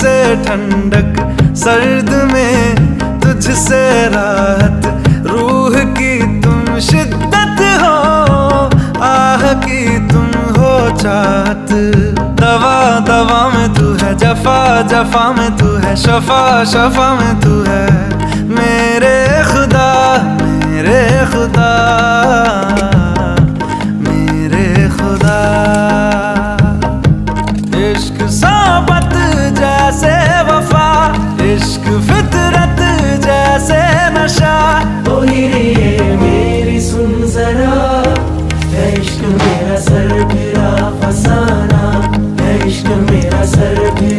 से ठंडक, सर्द में तुझसे राहत, रूह की तुम शिद्दत हो, आह की तुम हो चाहत। दवा दवा में तू है, जफा जफा में तू है, शफा शफा में तू है, मेरे खुदा मेरे खुदा मेरे खुदा। इश्क सोबत जैसे वफा, इश्क फितरत जैसे नशा। ओ हीरे मेरी सुन जरा, है इश्क मेरा सर फिरा फसाना, है इश्क मेरा सर फिरा